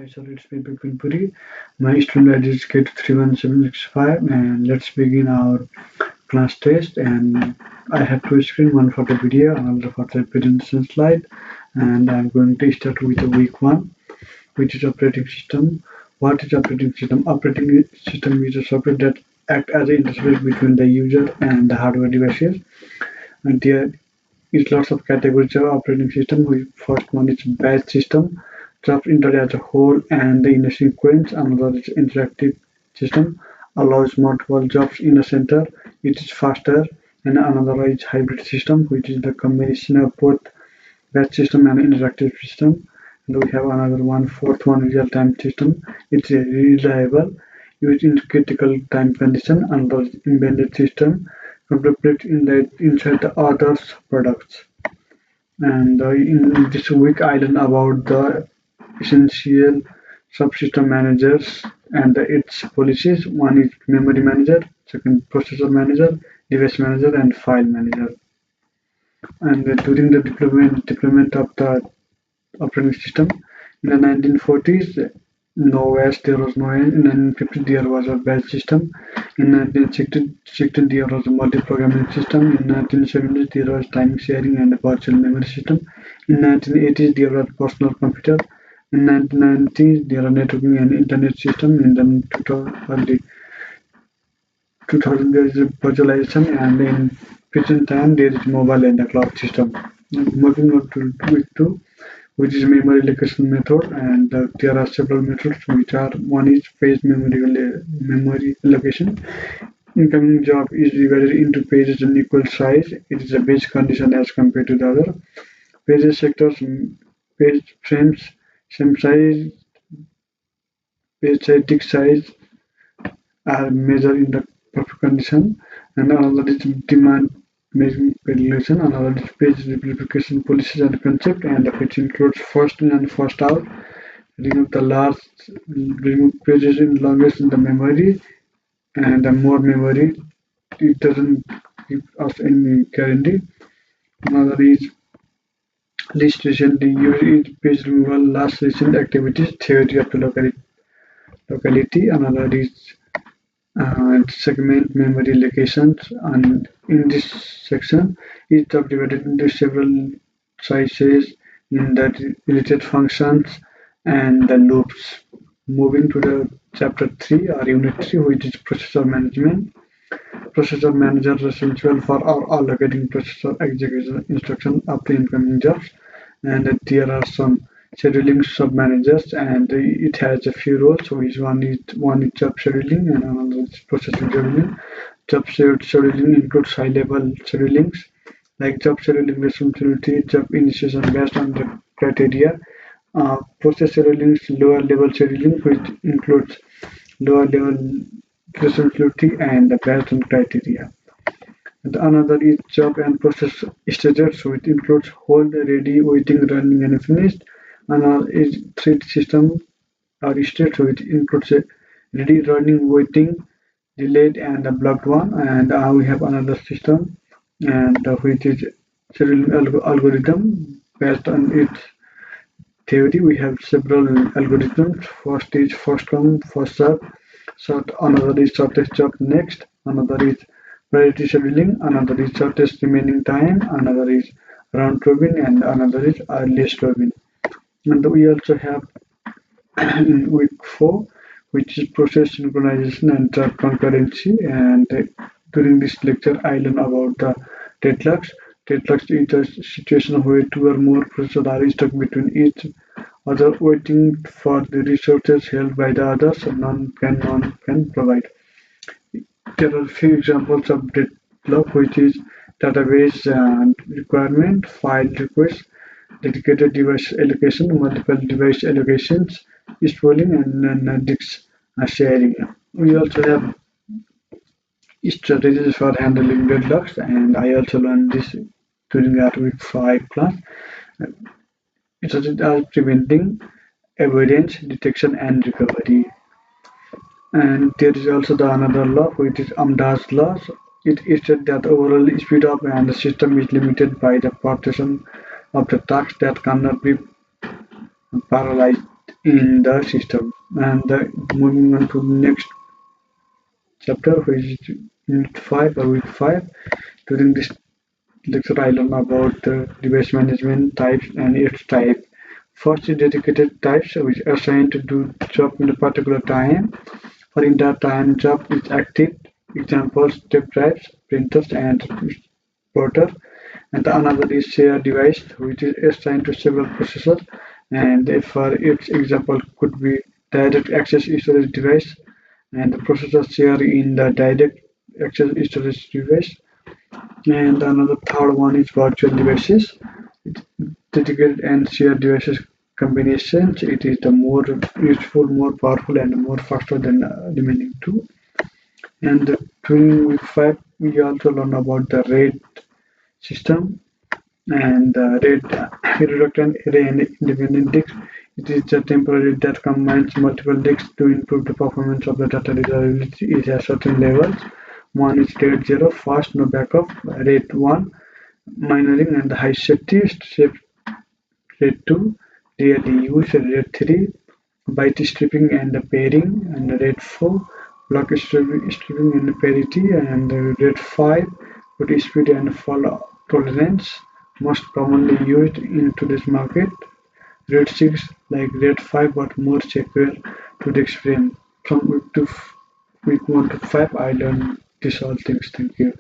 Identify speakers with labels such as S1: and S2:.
S1: Hi sir, it's me Bipin Puri. My student ID is K231765 and let's begin our class test, and I have two screens, one for the video, another for the presentation slide, and I'm going to start with the week one, which is operating system. What is operating system? Operating system is a software that acts as an interface between the user and the hardware devices, and there is lots of categories of operating system. First one is batch system, jobs entered as a whole and in a sequence. Another is interactive system, allows multiple jobs in a center. It is faster. And another is hybrid system, which is the combination of both batch system and interactive system. And we have another one, fourth one, real-time system. It's a reliable, used in critical time condition. Another is embedded system, complete inside the other's products. And in this week, I learned about the essential subsystem managers and its policies. One is memory manager, second processor manager, device manager, and file manager. And during the deployment of the operating system in the 1940s, no OS, there was no OS. In 1950s, there was a batch system. In 1960, there was a multi-programming system. In 1970s, there was time sharing and a virtual memory system. In 1980s, there was personal computer. In 1990s, there are networking and internet system. In the early 2000, there is a virtualization, and in present time, there is mobile and the cloud system. Moving on to week two, which is memory allocation method, and there are several methods, which are one is page memory allocation. Incoming job is divided into pages in equal size. It is a base condition as compared to the other. Pages sectors, page frames, same size, page size, tick size are measured in the perfect condition. And another is demand measuring regulation, another is page replication policies and concept, and which includes first in and first out. Remove pages in longest in the memory, and the more memory, it doesn't give us any guarantee. Another is least recently used is page removal, last recent activities, theory of the locality. Another is segment memory locations, and in this section, each job divided into several sizes in the related functions and the loops. Moving to the chapter 3 or unit 3, which is processor management. Processor manager is essential for allocating processor execution instruction of the incoming jobs, and there are some scheduling sub-managers, and it has a few roles. So one is job scheduling and another is processing scheduling. Job scheduling includes high-level schedulings like job scheduling responsibility, job initiation based on the criteria. Process scheduling is lower-level scheduling, which includes lower-level responsibility and based on criteria. And another is job and process stages, so it includes hold, ready, waiting, running, and finished. Another is thread system or state, so it includes a ready, running, waiting, delayed, and a blocked one. And we have another system, and which is scheduling algorithm based on its theory. We have several algorithms. First is first come, first serve. Another is shortest job next. Another is priority scheduling. Another is shortest remaining time. Another is round robin, and another is earliest robin. And we also have in week 4, which is process synchronization and job concurrency. And during this lecture, I learned about the deadlocks. Deadlocks is a situation where two or more processes are stuck between each other, waiting for the resources held by the others, so none can provide. There are a few examples of deadlock, which is database requirement, file request, dedicated device allocation, multiple device allocations, spooling, and disk sharing. We also have strategies for handling deadlocks, and I also learned this during our week 5 class. Such as preventing, avoidance, detection, and recovery. And there is also the another law, which is Amdahl's law. It states that overall speed of the system is limited by the partition of the tasks that cannot be parallelized. in the system. And moving on to next chapter, which is Unit 5 or Week 5. During this lecture, I learned about device management types and its type. First is dedicated types, which are assigned to do job in a particular time. For in that time, job is active. Examples: tape drives, printers, and plotter. And another is shared device, which is assigned to several processors. And for its example could be direct access storage device, and the processor share in the direct access storage device. And another third one is virtual devices. It's dedicated and shared devices combinations. It is the more useful, more powerful, and more faster than the remaining two. And during week 5, we also learn about the RAID system and RAID reductant array and independent disk. It is a temporary that combines multiple disks to improve the performance of the data reliability. It has certain levels. One is RAID 0, fast, no backup. RAID 1, minoring and high safety. RAID 2, rarely used. RAID 3, byte stripping and pairing. And RAID 4, block stripping and parity. And RAID 5, good speed and fault tolerance. Most commonly used in today's market. RAID 6, like RAID 5 but more secure to the experience. From week 1 to 5, I learned these all things. Thank you.